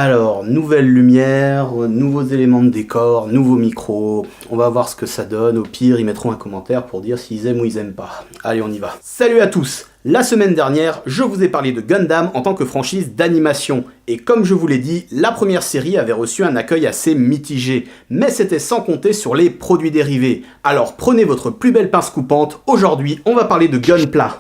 Alors, nouvelle lumière, nouveaux éléments de décor, nouveaux micros, on va voir ce que ça donne, au pire ils mettront un commentaire pour dire s'ils aiment ou ils aiment pas. Allez, on y va. Salut à tous! La semaine dernière, je vous ai parlé de Gundam en tant que franchise d'animation, et comme je vous l'ai dit, la première série avait reçu un accueil assez mitigé, mais c'était sans compter sur les produits dérivés. Alors prenez votre plus belle pince coupante, aujourd'hui on va parler de Gunpla.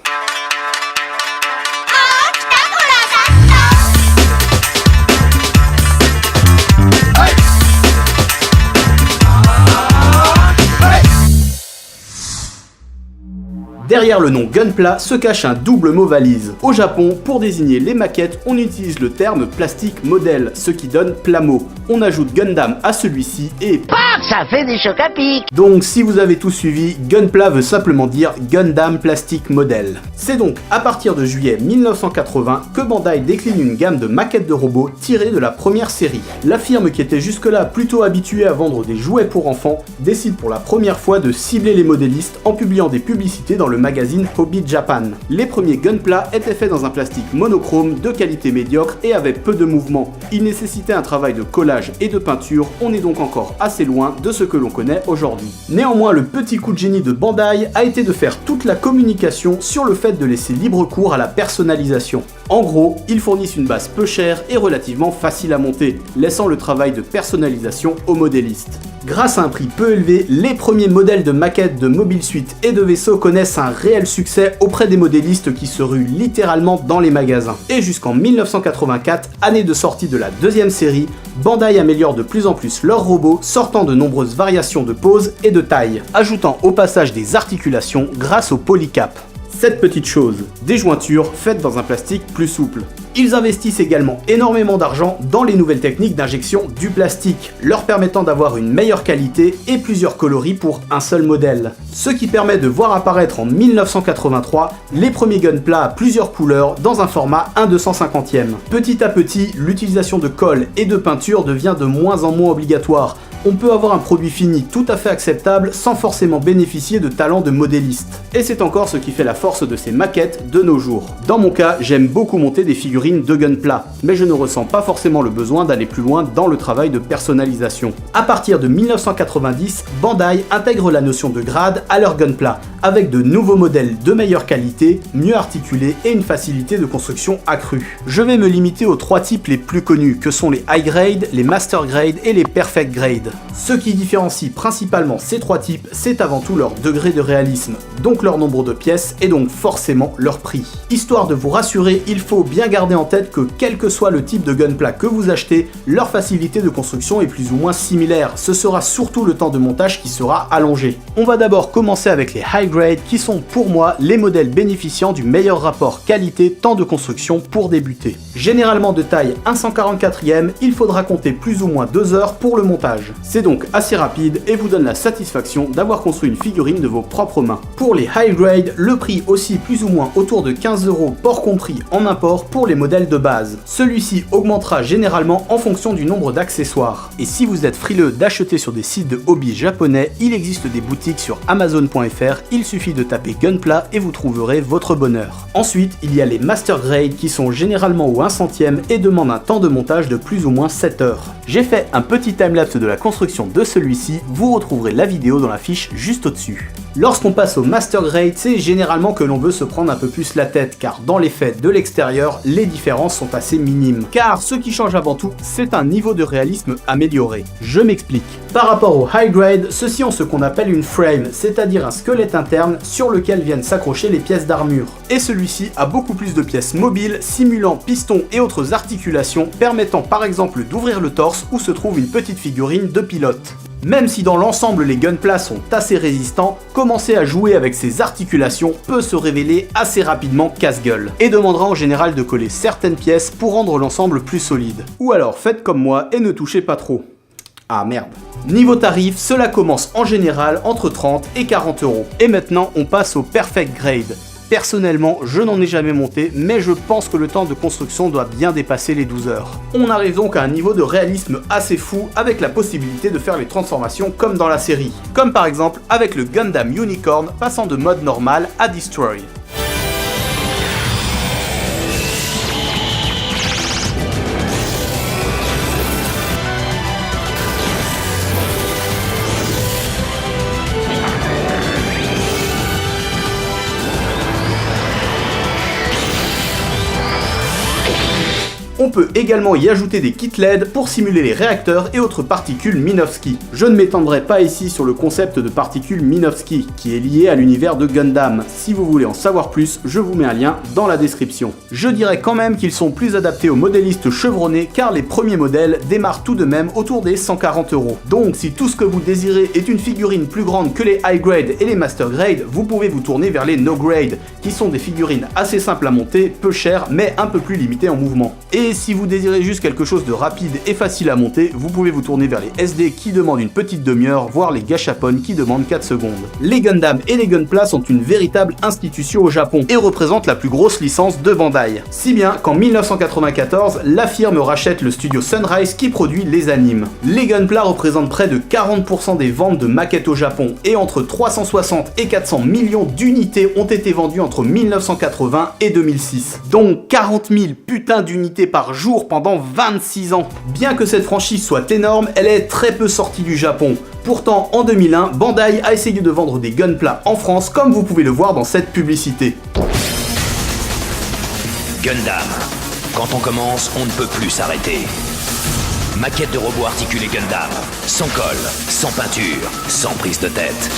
Derrière le nom Gunpla se cache un double mot valise. Au Japon, pour désigner les maquettes, on utilise le terme plastique modèle, ce qui donne Plamo. On ajoute Gundam à celui-ci et PAC, ça fait des chocs à pic. Donc si vous avez tout suivi, Gunpla veut simplement dire Gundam Plastic Model. C'est donc à partir de juillet 1980 que Bandai décline une gamme de maquettes de robots tirées de la première série. La firme qui était jusque-là plutôt habituée à vendre des jouets pour enfants décide pour la première fois de cibler les modélistes en publiant des publicités dans le magazine Hobby Japan. Les premiers Gunpla étaient faits dans un plastique monochrome de qualité médiocre et avaient peu de mouvement. Ils nécessitaient un travail de collage et de peinture, on est donc encore assez loin de ce que l'on connaît aujourd'hui. Néanmoins, le petit coup de génie de Bandai a été de faire toute la communication sur le fait de laisser libre cours à la personnalisation. En gros, ils fournissent une base peu chère et relativement facile à monter, laissant le travail de personnalisation aux modélistes. Grâce à un prix peu élevé, les premiers modèles de maquettes de Mobile Suit et de vaisseaux connaissent un réel succès auprès des modélistes qui se ruent littéralement dans les magasins. Et jusqu'en 1984, année de sortie de la deuxième série, Bandai améliore de plus en plus leurs robots, sortant de nombreuses variations de pose et de taille, ajoutant au passage des articulations grâce au polycap. Cette petite chose, des jointures faites dans un plastique plus souple. Ils investissent également énormément d'argent dans les nouvelles techniques d'injection du plastique, leur permettant d'avoir une meilleure qualité et plusieurs coloris pour un seul modèle. Ce qui permet de voir apparaître en 1983 les premiers Gunpla à plusieurs couleurs dans un format 1/250e. Petit à petit, l'utilisation de colle et de peinture devient de moins en moins obligatoire. On peut avoir un produit fini tout à fait acceptable sans forcément bénéficier de talent de modéliste. Et c'est encore ce qui fait la force de ces maquettes de nos jours. Dans mon cas, j'aime beaucoup monter des figurines de Gunpla, mais je ne ressens pas forcément le besoin d'aller plus loin dans le travail de personnalisation. À partir de 1990, Bandai intègre la notion de grade à leur Gunpla, avec de nouveaux modèles de meilleure qualité, mieux articulés et une facilité de construction accrue. Je vais me limiter aux trois types les plus connus, que sont les High Grade, les Master Grade et les Perfect Grade. Ce qui différencie principalement ces trois types, c'est avant tout leur degré de réalisme, donc leur nombre de pièces et donc forcément leur prix. Histoire de vous rassurer, il faut bien garder en tête que quel que soit le type de Gunpla que vous achetez, leur facilité de construction est plus ou moins similaire, ce sera surtout le temps de montage qui sera allongé. On va d'abord commencer avec les High Grade qui sont pour moi les modèles bénéficiant du meilleur rapport qualité-temps de construction pour débuter. Généralement de taille 1/144e, il faudra compter plus ou moins 2 heures pour le montage. C'est donc assez rapide et vous donne la satisfaction d'avoir construit une figurine de vos propres mains. Pour les High Grade, le prix oscille plus ou moins autour de 15 €, port compris en import pour les modèles de base. Celui-ci augmentera généralement en fonction du nombre d'accessoires. Et si vous êtes frileux d'acheter sur des sites de hobby japonais, il existe des boutiques sur Amazon.fr, il suffit de taper Gunpla et vous trouverez votre bonheur. Ensuite, il y a les Master Grade qui sont généralement au 1/100e et demandent un temps de montage de plus ou moins 7 heures. J'ai fait un petit timelapse de la construction de celui-ci, vous retrouverez la vidéo dans la fiche juste au-dessus. Lorsqu'on passe au Master Grade, c'est généralement que l'on veut se prendre un peu plus la tête, car dans les faits de l'extérieur, les différences sont assez minimes. Car ce qui change avant tout, c'est un niveau de réalisme amélioré. Je m'explique. Par rapport au High Grade, ceux-ci ont ce qu'on appelle une frame, c'est-à-dire un squelette interne sur lequel viennent s'accrocher les pièces d'armure. Et celui-ci a beaucoup plus de pièces mobiles, simulant pistons et autres articulations, permettant par exemple d'ouvrir le torse où se trouve une petite figurine de pilote. Même si dans l'ensemble les Gunpla sont assez résistants, commencer à jouer avec ces articulations peut se révéler assez rapidement casse-gueule, et demandera en général de coller certaines pièces pour rendre l'ensemble plus solide. Ou alors faites comme moi et ne touchez pas trop. Ah merde. Niveau tarif, cela commence en général entre 30 et 40 €. Et maintenant on passe au Perfect Grade. Personnellement, je n'en ai jamais monté, mais je pense que le temps de construction doit bien dépasser les 12 heures. On arrive donc à un niveau de réalisme assez fou, avec la possibilité de faire les transformations comme dans la série. Comme par exemple avec le Gundam Unicorn passant de mode normal à Destroy. On peut également y ajouter des kits LED pour simuler les réacteurs et autres particules Minovsky. Je ne m'étendrai pas ici sur le concept de particules Minovsky, qui est lié à l'univers de Gundam. Si vous voulez en savoir plus, je vous mets un lien dans la description. Je dirais quand même qu'ils sont plus adaptés aux modélistes chevronnés, car les premiers modèles démarrent tout de même autour des 140 €. Donc si tout ce que vous désirez est une figurine plus grande que les high grade et les master grade, vous pouvez vous tourner vers les no grade, qui sont des figurines assez simples à monter, peu chères, mais un peu plus limitées en mouvement. Et si vous désirez juste quelque chose de rapide et facile à monter, vous pouvez vous tourner vers les SD qui demandent une petite demi-heure, voire les Gashapon qui demandent 4 secondes. Les Gundam et les Gunpla sont une véritable institution au Japon et représentent la plus grosse licence de Bandai. Si bien qu'en 1994, la firme rachète le studio Sunrise qui produit les animes. Les Gunpla représentent près de 40% des ventes de maquettes au Japon et entre 360 et 400 millions d'unités ont été vendues entre 1980 et 2006. Donc 40 000 putains d'unités par jour pendant 26 ans. Bien que cette franchise soit énorme, elle est très peu sortie du Japon. Pourtant, en 2001, Bandai a essayé de vendre des Gunpla en France, comme vous pouvez le voir dans cette publicité. Gundam. Quand on commence, on ne peut plus s'arrêter. Maquette de robot articulé Gundam. Sans colle, sans peinture, sans prise de tête.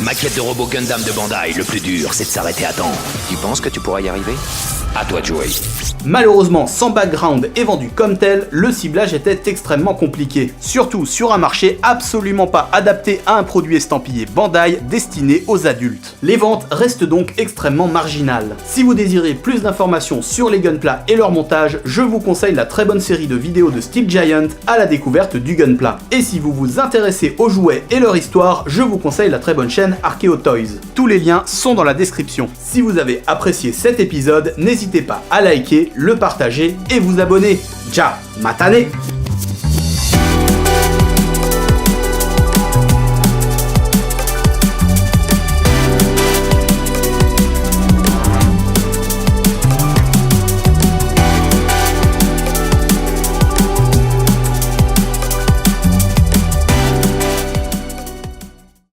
Maquette de robot Gundam de Bandai, le plus dur, c'est de s'arrêter à temps. Tu penses que tu pourras y arriver? À toi de jouer. Malheureusement, sans background et vendu comme tel, le ciblage était extrêmement compliqué. Surtout sur un marché absolument pas adapté à un produit estampillé Bandai destiné aux adultes. Les ventes restent donc extrêmement marginales. Si vous désirez plus d'informations sur les Gunpla et leur montage, je vous conseille la très bonne série de vidéos de Steel Giant à la découverte du Gunpla. Et si vous vous intéressez aux jouets et leur histoire, je vous conseille la très bonne chaîne Archeo Toys. Tous les liens sont dans la description. Si vous avez apprécié cet épisode, n'hésitez pas à liker, le partager et vous abonner. Ciao, matane!